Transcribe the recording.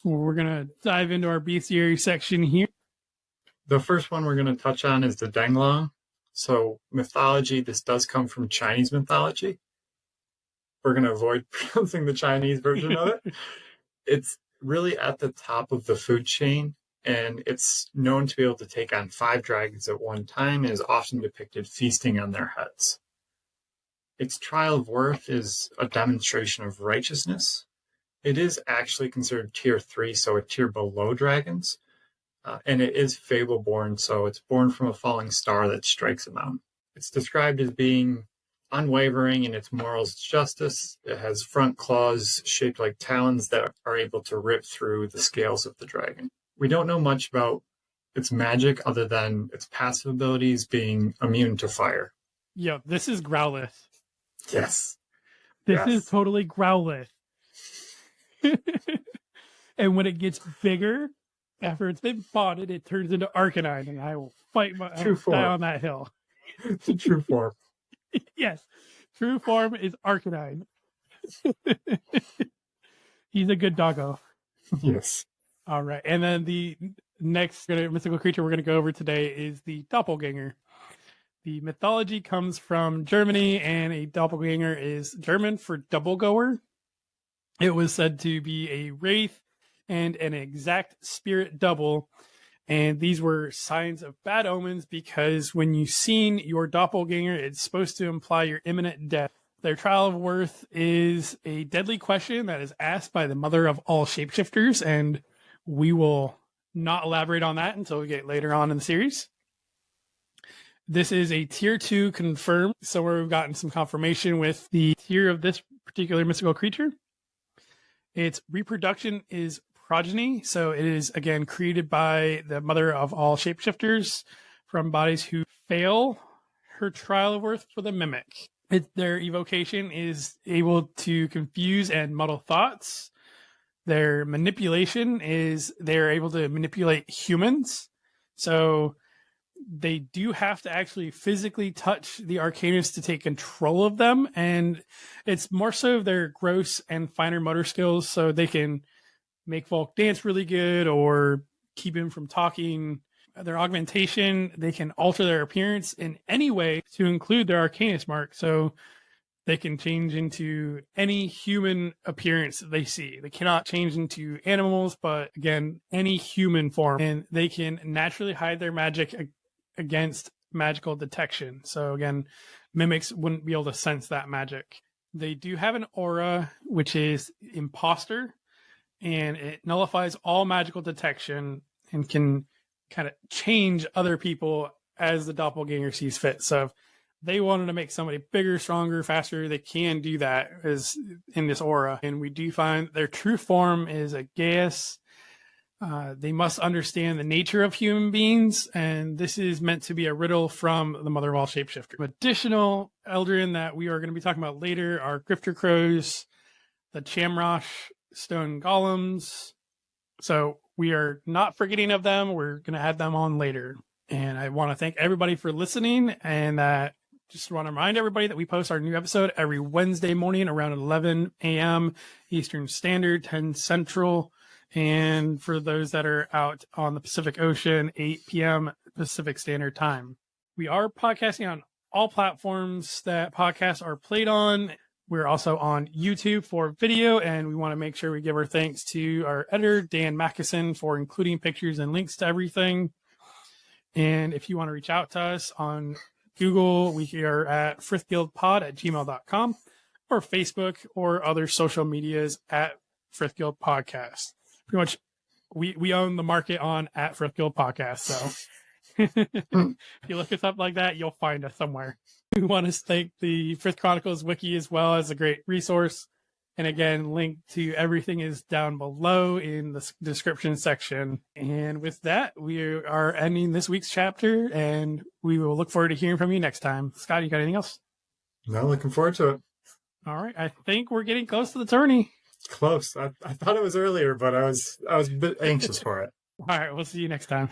We're going to dive into our bestiary section here. The first one we're going to touch on is the Denglong. So mythology, this does come from Chinese mythology. We're going to avoid pronouncing the Chinese version of it. It's really at the top of the food chain, and it's known to be able to take on 5 dragons at one time and is often depicted feasting on their heads. Its trial of worth is a demonstration of righteousness. It is actually considered tier 3, so a tier below dragons. And it is fable-born, so it's born from a falling star that strikes a mountain. It's described as being unwavering in its morals and justice. It has front claws shaped like talons that are able to rip through the scales of the dragon. We don't know much about its magic other than its passive abilities being immune to fire. Yo, this is Growlithe. Yes. This is totally Growlithe. And when it gets bigger, after it's been spotted, it turns into Arcanine, and I will fight my die on that hill. It's a true form. Yes. True form is Arcanine. He's a good doggo. Yes. All right. And then the next mythical creature we're going to go over today is the Doppelganger. The mythology comes from Germany, and a doppelganger is German for double goer. It was said to be a wraith and an exact spirit double. And these were signs of bad omens because when you've seen your doppelganger, it's supposed to imply your imminent death. Their trial of worth is a deadly question that is asked by the mother of all shapeshifters, and we will not elaborate on that until we get later on in the series. This is a tier 2 confirmed, so we've gotten some confirmation with the tier of this particular mystical creature. Its reproduction is progeny, so it is again created by the mother of all shapeshifters from bodies who fail her trial of worth for the mimic. Their evocation is able to confuse and muddle thoughts. Their manipulation is they're able to manipulate humans, so they do have to actually physically touch the arcanist to take control of them, and it's more so their gross and finer motor skills, so they can make folk dance really good or keep him from talking. Their augmentation, they can alter their appearance in any way to include their arcanist mark, so they can change into any human appearance that they see. They cannot change into animals, but again, any human form, and they can naturally hide their magic against magical detection. So again, mimics wouldn't be able to sense that magic. They do have an aura, which is imposter, and it nullifies all magical detection and can kind of change other people as the doppelganger sees fit. So if they wanted to make somebody bigger, stronger, faster, they can do that as in this aura. And we do find their true form is a Gaius. They must understand the nature of human beings, and this is meant to be a riddle from the mother of all shapeshifters. Additional Eldrin that we are going to be talking about later are Grifter Crows, the Chamrosh Stone Golems. So we are not forgetting of them. We're going to add them on later. And I want to thank everybody for listening, and just want to remind everybody that we post our new episode every Wednesday morning around 11 a.m. Eastern Standard, 10 Central. And for those that are out on the Pacific Ocean, 8 p.m. Pacific Standard Time. We are podcasting on all platforms that podcasts are played on. We're also on YouTube for video, and we want to make sure we give our thanks to our editor, Dan Mackison, for including pictures and links to everything. And if you want to reach out to us on Google, we are at frithguildpod@gmail.com, or Facebook or other social medias at Frithguild Podcast. Pretty much, we own the market on at Frithguild Podcast. So if you look us up like that, you'll find us somewhere. We want to thank the Frith Chronicles Wiki as well as a great resource. And again, link to everything is down below in the description section. And with that, we are ending this week's chapter, and we will look forward to hearing from you next time. Scott, you got anything else? No, looking forward to it. All right. I think we're getting close to the tourney. Close. I thought it was earlier, but I was a bit anxious for it. All right. We'll see you next time.